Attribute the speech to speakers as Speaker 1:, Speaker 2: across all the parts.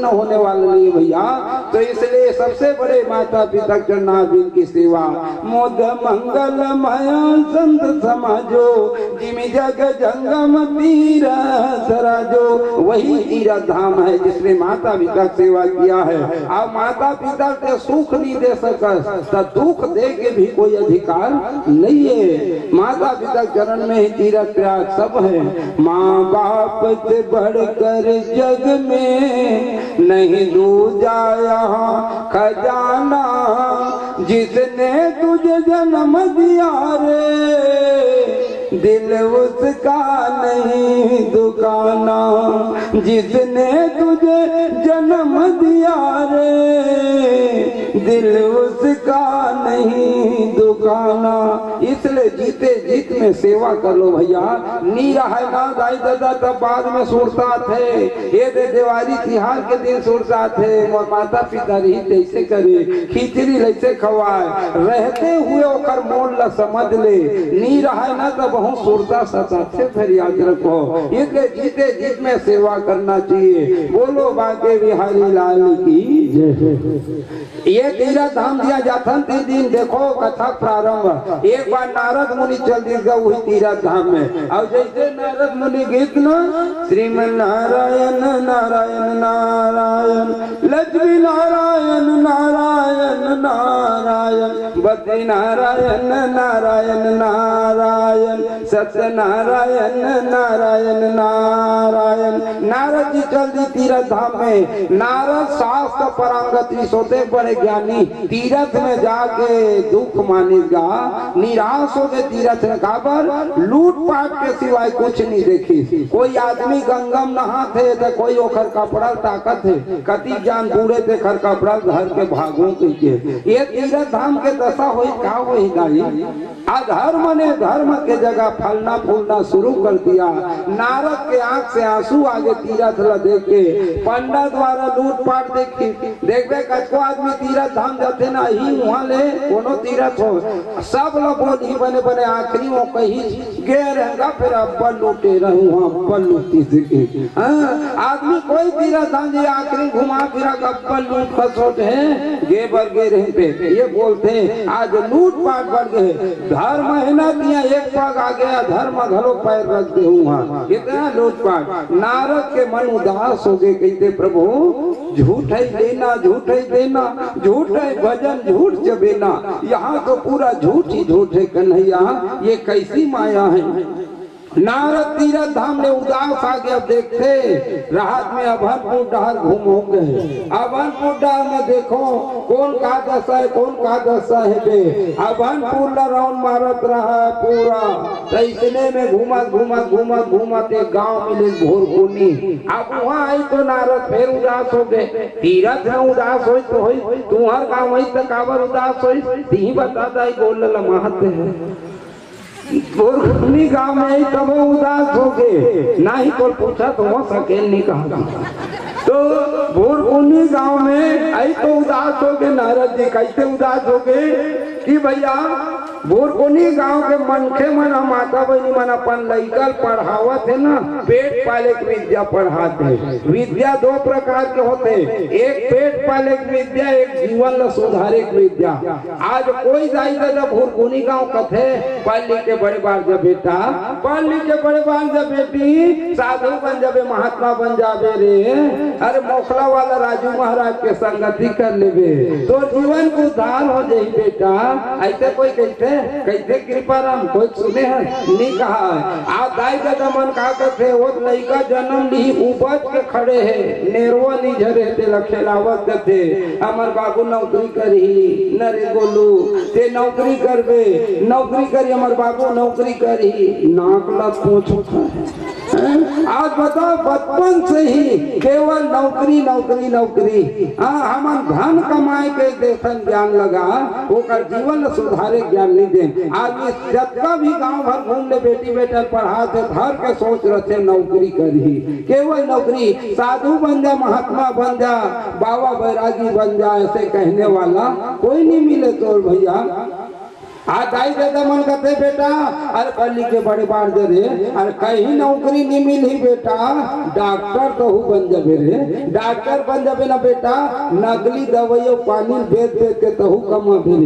Speaker 1: प्रसन्न होने वाला नहीं भैया। तो इसलिए सबसे बड़े माता पिता चरणारविंद की सेवा। मोद मंगलमय संत समाजो जिमि जग जंगम तीरथ राजो, वही तीरथ धाम है जिसने माता पिता सेवा किया है। अब माता पिता के सुख नहीं दे सका, दुख दे के भी कोई अधिकार नहीं है। माता पिता चरण में ही तीरथ त्याग सब है। माँ बाप से बढ़कर जग में नहीं दूजा यहाँ खजाना, जिसने तुझे जन्म दिया रे दिल उसका नहीं दुकाना, जिसने तुझे जन्म दिया रे दिल उसका नहीं दुकाना। इसलिए जीते जीत में सेवा कर लो भैया। नीरा है ना दाई दादा तब बाद में सुरता थे, ये दिवाली तिहार के दिन सुरता थे। और माता पिता रही कैसे करे, खिचड़ी कैसे खवाए, रहते हुए ओकर मोल ला समझ ले। नीरा है ना तब बहुत सुरता सता थे, फिर याद रखो। इसलिए जीते जीत में सेवा करना चाहिए। बोलो बाके बिहारी लाल की जय। ये तीरथ धाम दिया जाता दिन देखो कथा प्रारंभ। एक बार नारद मुनि चल दिया वही तीरथ धाम में। और जैसे नारद मुनि गीत न श्रीमन नारायण नारायण नारायण लक्ष्मी नारायण नारायण नारायण बद्री नारायण नारायण नारायण सत्य नारायण नारायण नारायण। नारद जी चल दी तीरथ धाम में। नारद शास्त्र परांगति सोते बड़े ज्ञानी तीरथ में जाके दुख मानेगा, निराश हो गए। तीरथ में काबर लूट पाट के सिवाय कुछ नहीं देखी। कोई आदमी गंगम नहा थे तो कोई ओखर कपड़ा ताकत है, कति जान बूढ़े थे खर कपड़ा घर के भागों के। ये तीरथ धाम के दशा हुई का हुई गाई। अधर्म ने धर्म के जगह फलना फूलना शुरू कर दिया। नारद के आंख से आंसू आगे तीरथ ला देख के पंडा द्वारा लूट पाट देखी। देखबे कछको आदमी तीरथ धाम जाते ना ही वहाँ ले कोनो तीरथ हो सब लोग बोली बने बने आखिरी वो कही गे रहेगा फिर अब्बल लूटे रहूं वहाँ अब्बल लूटी सीखे। आदमी कोई तीरथ धाम जी आखिरी घुमा फिरा अब्बल लूट खसोट है गे बर गे रहे पे ये बोलते आज लूट पाट बढ़ गए। धर्म है ना दिया एक पग आ गया धर्म घरो पैर रख दे वहाँ इतना लूट पाट। नारद के मन उदास हो गए कहते प्रभु झूठ है देना झूठ है देना झूठ है भजन झूठ जबेना। यहाँ तो पूरा झूठ ही झूठ है कन्हैया ये कैसी माया है। नारद तीरथ धाम में उदास आ गया। अब देखते राहत में अभनपुर डहर घूमोगे। अभनपुर डहर में देखो कौन का दशा है कौन का दशा है बे। अभनपुर ला राउंड मारत रहा है पूरा। तो इतने में घूमत घूमत घूमत घूमत एक गाँव मिले भोरकुनी। अब वहाँ आई तो नारद फिर उदास हो गए। तीरथ में उदास हो तो तुम्हार गाँव वही तो काबर उदास हो ती बता दाई बोल महत्व है। भोरकुनी गांव में ही तब उदास हो गए ना ही कोई पूछा तो वो सकेल नहीं कहा। तो भोरकुनी गांव में आई तो उदास हो गए। नारद जी कैसे उदास हो गए कि भैया भोरकुनी गांव के मनखे मन माता बहनी मन अपन लइकल पढ़ावत है ना पेट पाले की विद्या पढ़ाते। विद्या दो प्रकार के होते एक पेट पाले की विद्या एक जीवन ला सुधारे की विद्या। आज कोई जाई दादा भोरकुनी गांव कथे पढ़ लिख के बड़े बार जब बेटा पढ़ लिख के बड़े बार जब बेटी साधु बन जाबे महात्मा बन जाबे रे। अरे मोखला वाला राजू महाराज के संगति कर लेबे तो जीवन को उद्धार हो जाए बेटा। ऐसे कोई कहते कैसे कृपा राम कोई सुने हैं नहीं कहा। आप दाई दादा मन का करते वो लड़का जन्म ली उपज के खड़े है नेरवा नहीं झरे थे लखेलावत करते हमार बाबू नौकरी करी नरे गोलू ते नौकरी करबे नौकरी करी हमार बाबू नौकरी करी नाक ला पूछ। आज बताओ बचपन से ही केवल नौकरी नौकरी नौकरी। हम धन कमाए के देखन ज्ञान लगा ओकर जीवन सुधारे ज्ञान नहीं दे। आज जब भी गांव भर घूम ले बेटी बेटा पढ़ाते घर के सोच रहे नौकरी करी केवल नौकरी। साधु बन जा महात्मा बन जा बाबा बैरागी बन जा ऐसे कहने वाला कोई नहीं मिले तो भैया। हाथाई दे दमन करते बेटा, अरे पढ़ लिख के बड़े बार दे रे, अरे कहीं नौकरी नहीं मिली बेटा, डॉक्टर तो हूँ बन जाबे रे, डॉक्टर बन जाबे ना बेटा, नकली दवाइयों पानी बेच बेच के तो हूँ कमा भी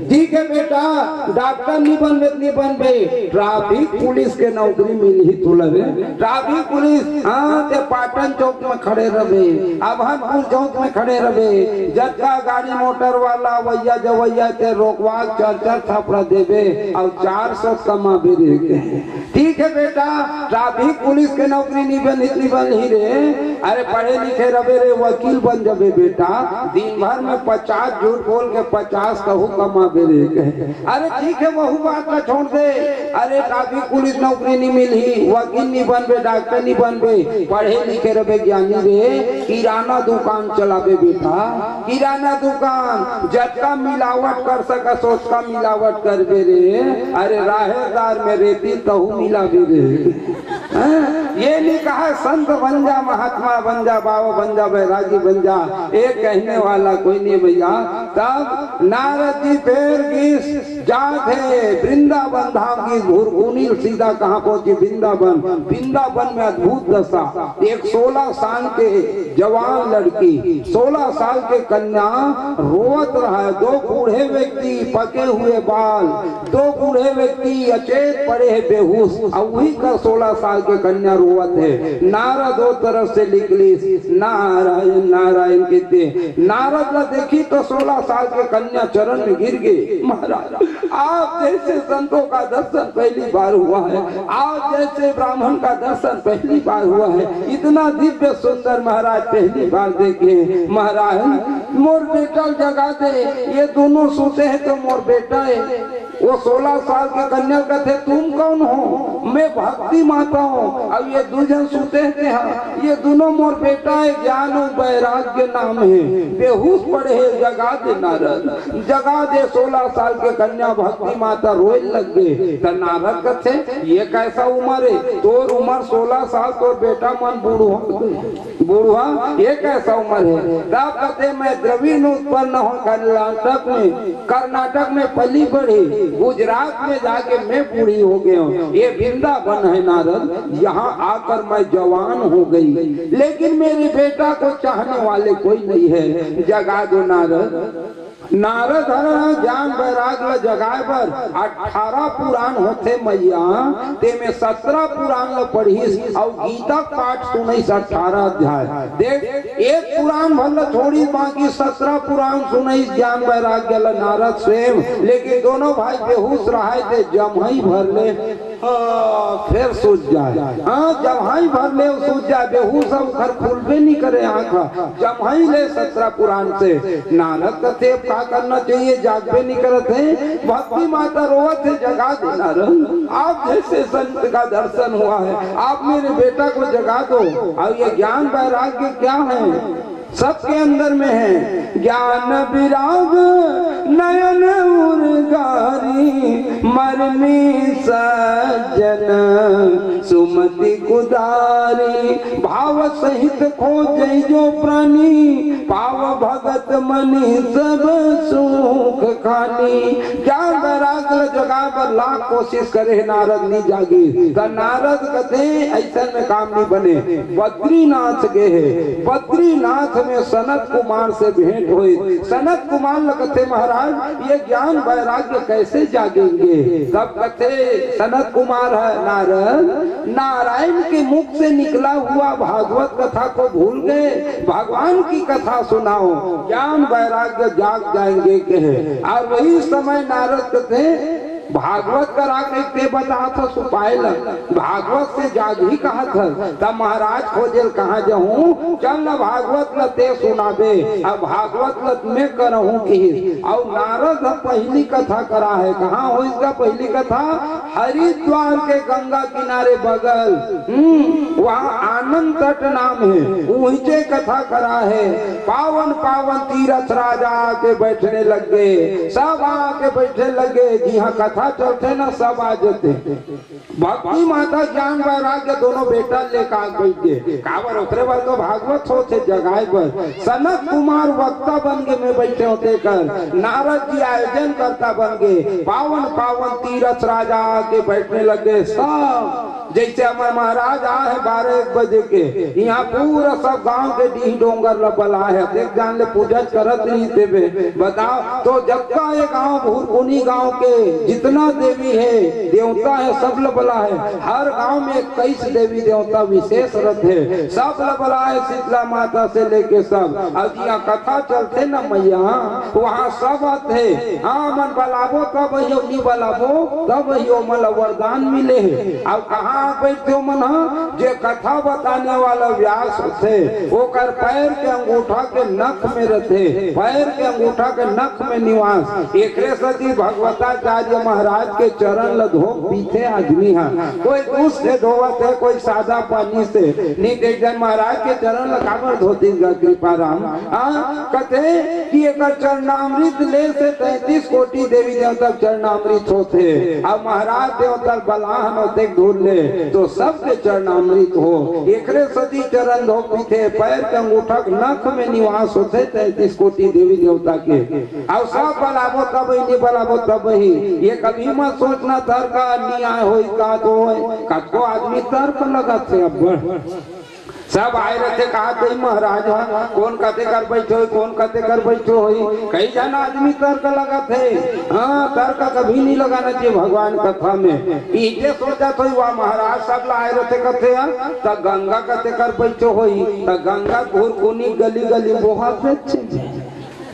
Speaker 1: ठीक है बेटा, डॉक्टर नहीं बनबे, ट्रैफिक पुलिस के नौकरी मिली ही तुला रे, ट्रैफिक पुलिस हाँ ते पाटन चौक में खड़े रहे, अभनपुर चौक में खड़े रहे, जत्था गाड़ी मोटर वाला वैया जवैया के रोकवा चर्चा थपड़ा देवे और 400 कमा भी देंगे। ठीक है बेटा, ट्रैफिक पुलिस के नौकरी नहीं बन ही रे, अरे पढ़े लिखे रहे रे वकील बन जाबे बेटा, दिन भर में 50 झूठ बोल के 50 कहू कमा भी देंगे। अरे ठीक है वही बात का छोड़ दे, अरे ट्रैफिक पुलिस नौकरी नहीं मिली, वकील नहीं बनबे, डॉक्टर नहीं बनबे, पढ़े लिखे रहे ज्ञानी रे, किराना दुकान चलाबे बेटा, किराना दुकान जटका मिलावट कर सका सोचका मिलावट कर बे रे, अरे राहेदार में रेती तहु मिला भी रे। ये नहीं कहा संत बन जा, महात्मा बन जा, बाबा बन जा, बैरागी बन जा, एक कहने वाला कोई नहीं भैया। तब नारद जी फिर की जात है वृंदावन धाम की भूरभूनी, सीधा कहाँ पहुंची वृंदावन। वृंदावन में अद्भुत दशा, एक 16 साल के जवान लड़की, 16 साल के कन्या रोवत रहा है, 2 बूढ़े व्यक्ति पके हुए बाल, 2 बूढ़े व्यक्ति अचेत पड़े हैं बेहोश, और वही का 16 साल के कन्या रोवत है। नारद दो तरफ से निकली, नारायण नारायण कहते, नारद ने देखी तो 16 साल के कन्या चरण में गिर गए। महाराज आप जैसे संतों का दर्शन पहली बार हुआ है, आप जैसे ब्राह्मण का दर्शन पहली बार हुआ है, इतना दिव्य सुंदर महाराज पहली बार देखे। महाराज मोर बेटा जगा दे, ये दोनों सोते हैं तो मोर बेटा है। वो 16 साल के कन्या कहते तुम कौन हो? मैं भक्ति माता हूँ। अब ये दूजन सोते हैं, ये दोनों मोर बेटा है, ज्ञान वैराग्य नाम है, बेहोश पड़े है, जगा दे नारद, जगा दे। 16 साल के कन्या भक्ति माता रोए लग गए। तो नारद कहते ये कैसा उम्र है? तोर उम्र 16 साल, तोर बेटा मन बूढ़ा, ये कैसा उम्र है? तब कहते मैं द्रविड़ में उत्पन्न हो, कर्नाटक में पली बढ़ी, गुजरात में जाके मैं बूढ़ी हो गई हूँ, ये वृंदावन है नारद, यहाँ आकर मैं जवान हो गई, लेकिन मेरे बेटा को चाहने वाले कोई नहीं है, जगा दो नारद। नारद ज्ञान वैराग्य जगाए पर 18 पुराण होते मैया, ते में 17 पुराण पढ़ी और गीता पाठ सुनई 18 अध्याय। देख एक पुराण भल छोड़ी, बाकी 17 पुराण सुनई ज्ञान वैराग्य नारद स्वयं, लेकिन दोनों भाई बेहोश रहे थे, जमही भर ले फिर सूझ जाए। हाँ जमही भर ले सूझ जाए, बेहोश घर खुलबे नहीं करे आँख, जमही ले 17 पुराण से। नारद कथे करना चाहिए, जागबे नहीं करते हैं, भक्ति माता रोवत है, जगा देना। आप जैसे संत का दर्शन हुआ है, आप मेरे बेटा को जगा दो। और ये ज्ञान वैराग्य क्या है? सबके अंदर में है। ज्ञान विराग नयन उर्गारी, मरनी सज्जन सुमति कुदारी, भाव सहित खोजै जो प्राणी, पाव भगत मनी सब सुख खानी। ज्ञान वैराग्य जगा पर लाख कोशिश करे, नारद नहीं जागे। तो नारद कहते ऐसा में काम नहीं बने, बद्रीनाथ गए है, बद्रीनाथ में सनत कुमार से भेंट हुई। सनत कुमार कहते महाराज ये ज्ञान वैराग्य कैसे जागेंगे? तब कहते सनत कुमार है नारद, नारायण के मुख से निकला हुआ भागवत कथा को भूल गए, भगवान की कथा सुनाओ, ज्ञान वैराग्य जाग जाएंगे कहे। और वही समय नारद कहते भागवत का राग एक बता था सुपायल, भागवत से जाग ही कहा था। तब महाराज खोजेल कहाँ जाऊँ, चल न भागवत ल ते सुनाबे। अब भागवत ल मैं करहूँ की। और नारद पहली कथा करा है, कहाँ हो इसका पहली कथा? हरिद्वार के गंगा किनारे बगल, वहाँ आनंद तट नाम है, ऊंचे कथा करा है। पावन पावन तीर्थ राजा आके बैठने लग गए, सब आके बैठने लगे, जी हाँ कथा चलते ना सब आ जाते। भक्ति माता ज्ञान वैराग्य दोनों बेटा लेकर बैठे कावर उतरे बार तो भागवत होते जगह पर सनत कुमार वक्ता बन के में बैठे होते कर नारद जी आयोजन करता बन गए पावन पावन तीरथ राजा के बैठने लगे सब जैसे हमारे महाराज आए 12-1 बजे के यहाँ पूरा सब गांव के डी डोंगर लबला है देख जान ले पूजा करत नहीं देवे बताओ तो जब का ये गांव भूरकुनी गांव के जितना देवी है देवता है सब लबला है। हर गांव में 21 देवी देवता विशेष रथ है सब लबला है शीतला माता से लेके सब। अब यहाँ कथा चलते न मैया वहाँ सब आते हाँ मन बलाबो तब नहीं बलाबो तब मन वरदान मिले है। अब कहाँ बैठते हो मन जो कथा बताने वाला व्यास थे वो कर पैर के अंगूठा के नख में रहते पैर के अंगूठा के नख में निवास एक सती भगवताचार्य महाराज के चरण ल धो पीछे आदमी है कोई दूध से धोवत है कोई सादा पानी से नहीं देख जन महाराज के चरण ल काबर धोती कृपा राम कहते कि एक चरणामृत ले से 33 कोटि देवी देवता चरणामृत होते अब महाराज देवता बलाहन होते ढूंढ ले तो सबके चरणामृत हो एक सती चरण धो पीछे पैर के अंगूठा नख में निवास होते 33 कोटि देवी देवता के। अब सब बलाबो तब ही नहीं बलाबो तब ही ये कभी मत सोचना तर्क न्याय हो कतो आदमी तर्क लगा थे अब सब आए रहे कहा कही महाराज कौन कते कर बैठो कौन कते कर बैठो हो कई जन आदमी तर्क लगा थे हाँ तर्क कभी नहीं लगाना चाहिए भगवान कथा में पीछे सोचा तो वह महाराज सब आए रहे कथे त गंगा कते कर बैठो हो त गंगा भूरकुनी गली गली बहुत अच्छे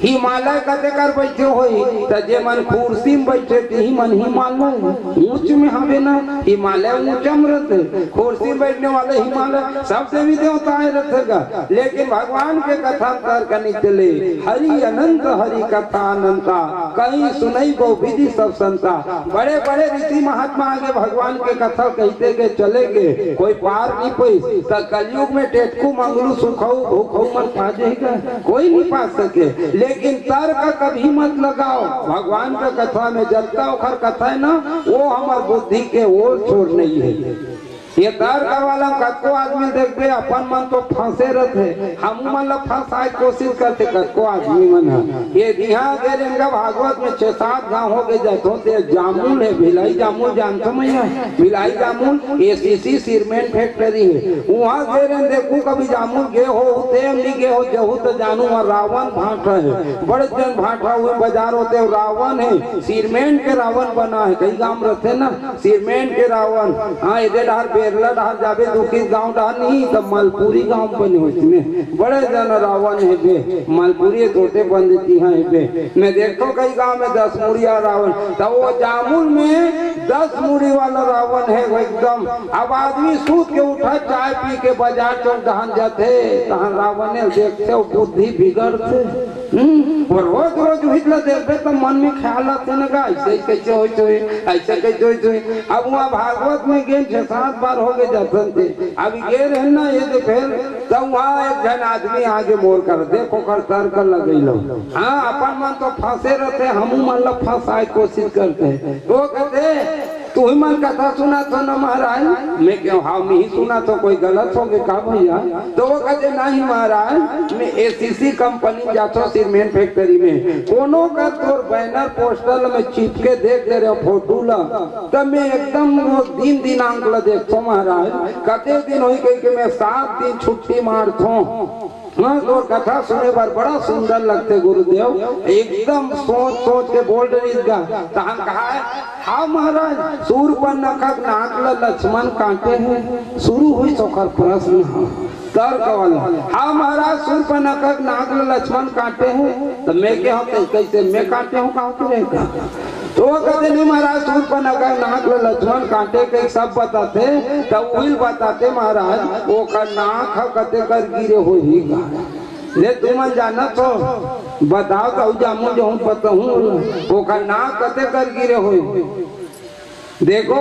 Speaker 1: हिमालय कते कर बैठे होई त जे मन कुर्सी में बैठे ही मन हिमालय ऊंच में हवे ना हिमालय ऊंचा में रहते कुर्सी में बैठने वाले हिमालय सब देवी देवता आए रहेगा लेकिन भगवान के कथा कर करने चले हरि अनंत हरि कथा अनंता कहीं सुनई गो विधि सब संता बड़े बड़े ऋषि महात्मा आगे भगवान के कथा कहते के चले गए कोई पार नहीं पाई त कलयुग में टेटकू मंगलू सुखाऊ भूखाऊ मन पा जाएगा कोई नहीं पा सके लेकिन तर्क कभी मत लगाओ भगवान का कथा में जलता उखर कथा है ना वो हमार बुद्धि के ओर छोड़ नहीं है। ये तर्क वाला कतको आदमी देखते अपन मन तो फंसे रहते हम मन ला फंसाए कोशिश करते कतको आदमी मन ये यहाँ गेरेंगा भागवत में 6-7 गाँव हो गए जाते जामुन है भिलाई जामुन जानते मैं भिलाई जामुन ACC सीमेंट फैक्ट्री है वहाँ गेरें देखू कभी जामुन गे हो नहीं गे हो जहू तो जानू वहाँ रावण भाटा है बड़े जन भाटा हुए बाजार होते रावण है सीमेंट के रावण बना है कई गाँव रहते ना सीमेंट के रावण हाँ इधर केरला डाल जावे दुखी गांव डाल नहीं तो मालपुरी गांव बने हो इसमें बड़े जन रावण है बे मालपुरी तोते बन देती हैं बे मैं देखो कई गांव में 10 मुड़िया रावण तो वो जामुन में 10 मुड़ी वाला रावण है वो एकदम। अब आदमी सूत के उठा चाय पी के बाजार चौक दहन जाते तहन रावण देखते बुद्धि बिगड़ते और रोज रोज हिटला देखते तो मन में ख्याल आते ना ऐसे कैसे हो ऐसे कैसे हो। अब वहाँ भागवत में गए 6-7 बार हो गए जाते थे अब ये रहना ये तो फिर तब वहाँ एक जन आदमी आगे मोड़ कर देखो कर तर्क लगे लो हाँ अपन मन तो फंसे रहते हम मन लो फंसाए कोशिश करते तो कहते तू ही मन कथा सुना तो ना महाराज मैं क्यों हाँ मैं ही सुना तो कोई गलत हो गया का भैया तो वो कहते नहीं महाराज मैं ACC कंपनी जाता सीमेंट फैक्ट्री में कोनो का तोर बैनर पोस्टर में चिपके देख दे रहे फोटो ला तब मैं एकदम दिन दिनांक ला देखो महाराज कते दिन हो गई कि मैं 7 दिन छुट्टी मारतो हाँ तो कथा सुने पर बड़ा सुंदर लगते गुरुदेव एकदम सोच सोच के बोल रही तहन कहा है हाँ महाराज सूर पर नखक नाक लक्ष्मण काटे हैं शुरू हुई सोकर प्रश्न तर्क वाला हाँ महाराज सूर पर नखक नाक लक्ष्मण काटे हैं तो मैं क्या हूँ कैसे मैं काटे हूँ कहा तो वो कहते नहीं महाराज सूर पर नखक नाक लक्ष्मण काटे के सब बताते तब वही बताते महाराज वो का नाक कते कर गिरे हो ही ले तुम जाना तो बताओ तो जामुन जो हूँ पता हूँ वो का नाक कते कर गिरे हो देखो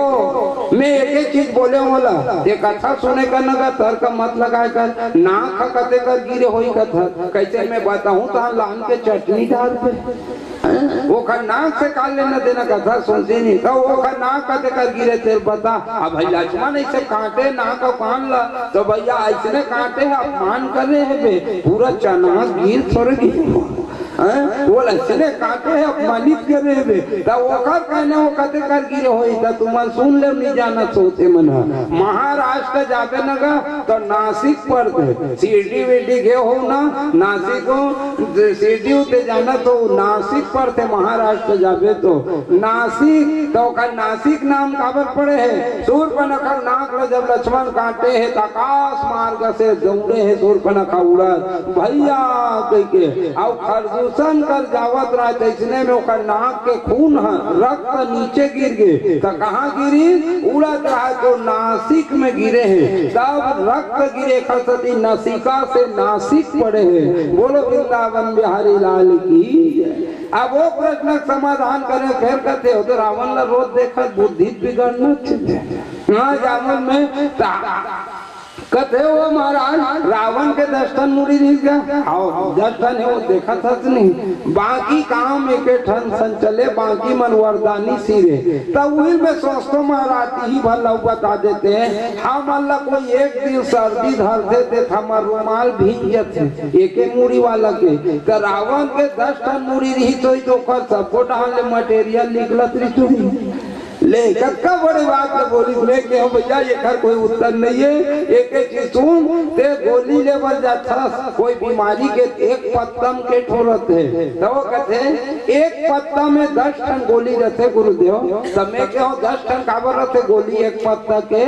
Speaker 1: मैं एक एक चीज बोले होला ये कथा सुने का नगा तर का मत लगाए कर ना खकते कर गिरे होई कथा कैसे मैं बताऊं तो लान के चटनी डाल पे वो का नाक से काल लेना देना कथा सुनते नहीं तो वो का नाक कते कर गिरे तेरे बता अब भाई लक्ष्मण ऐसे काटे नाक का कान ला तो भैया ऐसे काटे अपमान कर रहे हैं बे पूरा चना गिर थोड़े गिर वो लक्ष्मण काटे है अपमानित कर रहे हैं तो वो कर कहने वो कते कर गिरे होई तो तुम सुन ले नहीं जाना सोचे मना महाराष्ट्र जाते नगा तो नासिक पड़ते सीडी वेडी गए हो ना नासिक हो सीडी उते जाना तो नासिक पड़ते महाराष्ट्र जावे तो नासिक तो का नासिक नाम काबर पड़े है सूर्पनखा नाक ला जब लक्ष्मण काटे है तो आकाश मार्ग से दौड़े है सूर्पनखा उड़त भैया कह के और खरदूषण कर जावत रहा इसने में ओकर नाक के खून रक्त नीचे गिर गए तो कहाँ गिरी उड़त रहा तो नासिक में गिरे हैं तब रक्त गिरे खसती नसिका से नासिक पड़े हैं बोलो वृंदावन बिहारी लाल की। अब वो प्रश्न समाधान करे फिर कहते हो तो रावण ला रोज देखा बुद्धि बिगड़ना हाँ जावन में कहते हो महाराज रावण के दर्शन मुड़ी नहीं गया दर्शन है वो देखा था नहीं बाकी काम एक ठन सन चले बाकी मन वरदानी सिरे तब वही में सोचतो महाराज ही भला बता देते हैं हम अल्लाह कोई एक दिन सर्दी धरते थे हमार रुमाल भीग जाते एक मुड़ी वाला के तो रावण के 10 टन मुड़ी रही तो कर सबको डाल मटेरियल निकलत रही ले कक्का बड़े बात में बोली लेके हो भैया ये घर कोई उत्तर नहीं है एक चीज सुन ते गोली लेवल जाता कोई बीमारी के एक पत्तम के ठोरत है तो वो कहते एक पत्ता में 10 टन गोली रहते गुरुदेव समय के हो 10 टन काबर रहते गोली एक पत्ता के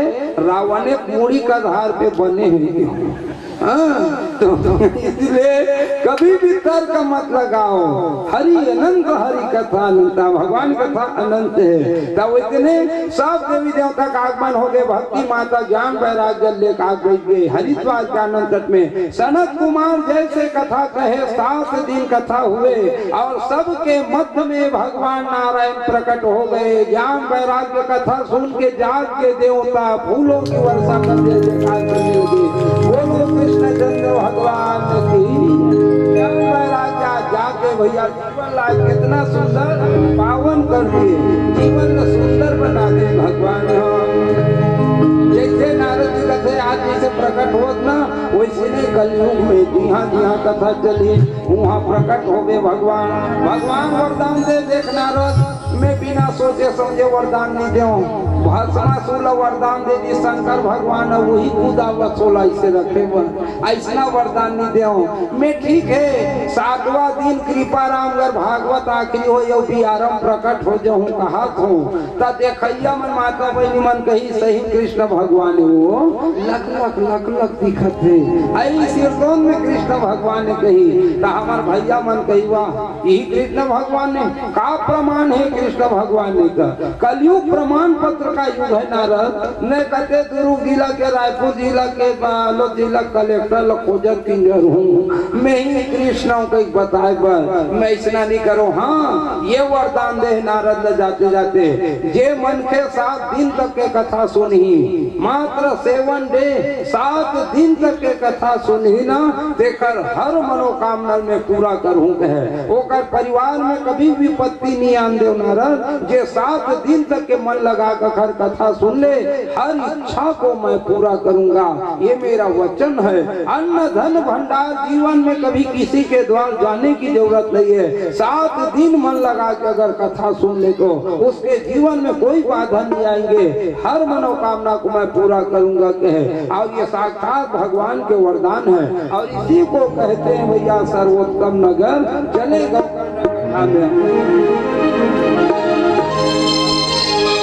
Speaker 1: रावण मूड़ी का धार पे बने हैं तो इसलिए कभी भी तर्क मत लगाओ हरि अनंत हरि कथा अनंत भगवान कथा अनंत है तब इतने सब देवी देवता का आगमन हो गए भक्ति माता ज्ञान वैराग्य लेकर आ गए हरिद्वार के आनंद तट में सनत कुमार जैसे कथा कहे 7 दिन कथा हुए और सबके मध्य में भगवान नारायण प्रकट हो गए ज्ञान वैराग्य कथा सुन के जाग के देवता फूलों की वर्षा करने लगे बोलो कृष्ण चंद्र भगवान की राजा जाके भैया जीवन लाए कितना सुंदर पावन कर दिए जीवन को सुंदर बना दे भगवान जैसे नारद जी कथे आज जैसे प्रकट होत ना वैसे नहीं कलयुग में जहाँ जहाँ कथा चली वहाँ प्रकट हो गए भगवान वरदान दे देख नारद मैं बिना सोचे समझे वरदान नहीं दे भस्मासुर वरदान दे दी शंकर भगवान वही कूदा वसोला ऐसे रखे ऐसा वरदान नहीं दे मैं ठीक है 7वां दिन कृपा राम अगर भागवत आखिरी हो यो भी आरम प्रकट हो जाऊं कहा हूँ तब देखैया मन माता बहनी मन कही सही कृष्ण भगवान वो लक दिखत है ऐसी कौन में कृष्ण भगवान ने कही तो हमार भैया मन कही वाह यही कृष्ण भगवान ने का प्रमाण है कृष्ण भगवान ने का कलयुग प्रमाण पत्र का युग है नारद ने कहते दुर्ग जिला के रायपुर जिला के बालोद जिला कलेक्टर खोजत किंजर हूँ मैं ही कृष्ण को बताए पर मैं इतना नहीं करूँ हाँ ये वरदान दे नारद जाते जाते जे मन के 7 दिन तक के कथा सुनी मात्र 7 डे 7 दिन तक के कथा सुनी ना देकर हर मनोकामना में पूरा करूँ कहे ओकर परिवार में कभी विपत्ति नहीं आन दे नारद जे 7 दिन तक के मन लगा कर कथा सुन ले हर इच्छा को मैं पूरा करूंगा ये मेरा वचन है अन्न धन भंडार जीवन में कभी किसी के द्वार जाने की जरूरत नहीं है 7 दिन मन लगा के अगर कथा सुन ले तो उसके जीवन में कोई बाधा नहीं आएंगे हर मनोकामना को मैं पूरा करूंगा कहे और ये साक्षात भगवान के वरदान है और इसी को कहते हैं भैया सर्वोत्तम नगर चलेगा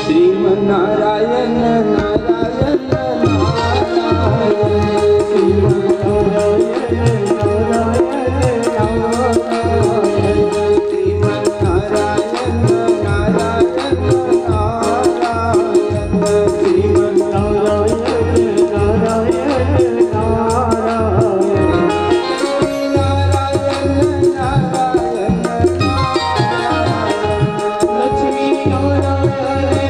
Speaker 1: श्रीमन्नारायण नारायण नारायण
Speaker 2: लक्ष्मी नारायण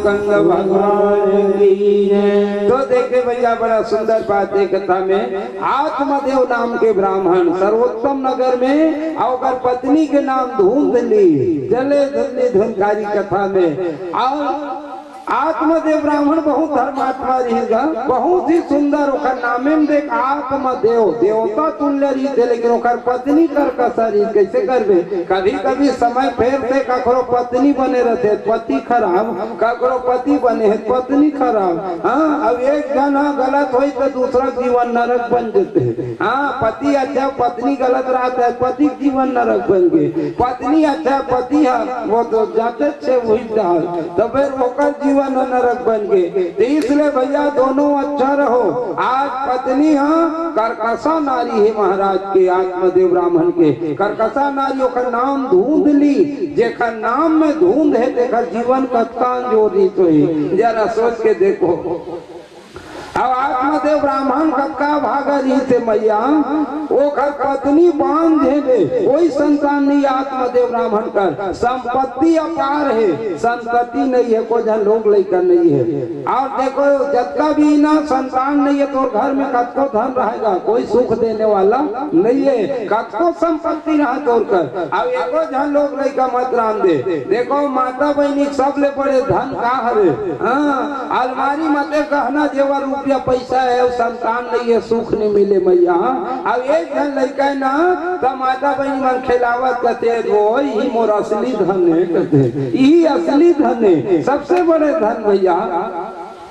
Speaker 1: कंग भगवान की जय। तो देखे भैया बड़ा सुंदर बात है कथा में, आत्मदेव नाम के ब्राह्मण सर्वोत्तम नगर में और पत्नी के नाम धुंधली जले धुंधली धुनकारी कथा में। और आत्मदेव ब्राह्मण बहुत धर्मात्मा रहेगा, बहुत ही सुंदर ओकर नामे में देख आत्मदेव देवता तुल्य रही थे, लेकिन ओकर पत्नी कर कसरी कैसे करबे। कभी कभी समय फेर से ककरो पत्नी बने रहते पति खराब, ककरो पति बने है पत्नी खराब। हाँ अब एक जना गलत हो तो दूसरा जीवन नरक बन जाते। हाँ पति अच्छा पत्नी गलत रहता है, पति जीवन नरक बन गए। पत्नी अच्छा पति है वो तो जाते से वही डाल, तो फिर ओकर जीवन नरक बन गए। तो इसलिए भैया दोनों अच्छा रहो। आज पत्नी हाँ करकसा नारी है महाराज के आत्मदेव ब्राह्मण के, करकसा नारियों का नाम धुंधली, जेकर नाम में धुंध है देखा जीवन कतकान जोरी तो ही जरा सोच के देखो। अब आत्मदेव ब्राह्मण कक्का भागा रही थे मैया, वो घर पत्नी बांध दे, कोई संतान नहीं आत्मदेव ब्राह्मण कर, संपत्ति अपार है, संपत्ति नहीं है, कोई जन लोग लेकर नहीं है। और देखो जबका भी ना संतान नहीं है तो घर में कतको धन रहेगा, कोई सुख देने वाला नहीं है, कतको संपत्ति रहा तोड़ कर। अब एको जन लोग लेकर मत राम दे। देखो माता बहनी सब ले बड़े धन का हरे, हाँ अलमारी मत गहना जेवर रुपया पैसा है, संतान नहीं है, सुख नहीं मिले मैया। अब एक धन लड़का ना तो माता बहनी मन खिलावत कहते वो ही मोर असली धन है, कहते यही असली धन है, सबसे बड़े धन भैया।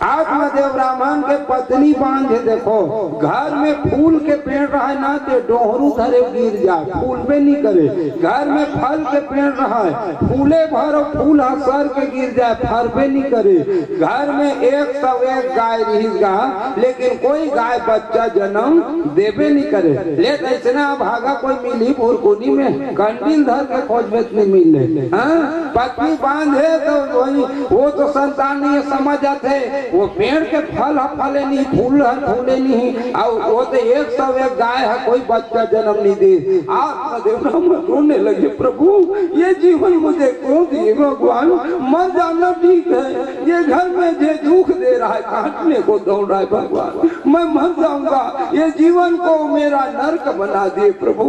Speaker 1: आत्मदेव ब्राह्मण के पत्नी बांधे देखो, घर में फूल के पेड़ रहा है ना तो डोहरू धरे गिर जाए, फूल पे नहीं करे। घर में फल के पेड़ रहा है, फूले भरो फूल सर के गिर जाए, फल पे नहीं करे। घर में 101 गाय रहेगा, लेकिन कोई गाय बच्चा जन्म देवे नहीं करे। ले ऐसा भागा कोई मिली भूरकुनी में कंडील धर के खोजबे नहीं मिले। हाँ पत्नी बांधे तो वही वो तो संतान नहीं समझ जाते, वो पेड़ के फल फले नहीं, फूल फूले नहीं, और वो तो 101 गाय है, कोई बच्चा जन्म नहीं दे। आत्मदेव ब्राह्मण रोने लगे, प्रभु ये जीवन मुझे क्यों दिए भगवान, मर जाना ठीक है, ये घर में जो दुख दे रहा है काटने को दौड़ रहा है भगवान, मैं मर जाऊंगा, ये जीवन को मेरा नरक बना दिए प्रभु,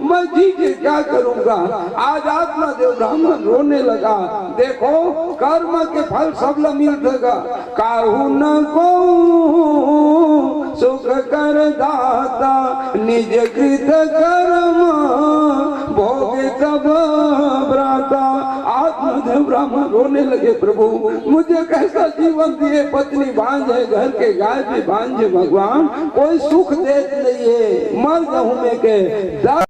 Speaker 1: मैं जी के क्या करूंगा। आज आत्मदेव ब्राह्मण रोने लगा। देखो कर्म के फल सब ल मिलतेगा, काहू न को सुख कर दाता, निज कृत कर्म भोग तब भ्राता। आत्मदेव ब्राह्मण रोने लगे, प्रभु मुझे कैसा जीवन दिए, पत्नी बांझे, घर के गाय भी बांझे भगवान, कोई सुख देते नहीं है, मर जाऊं मैं के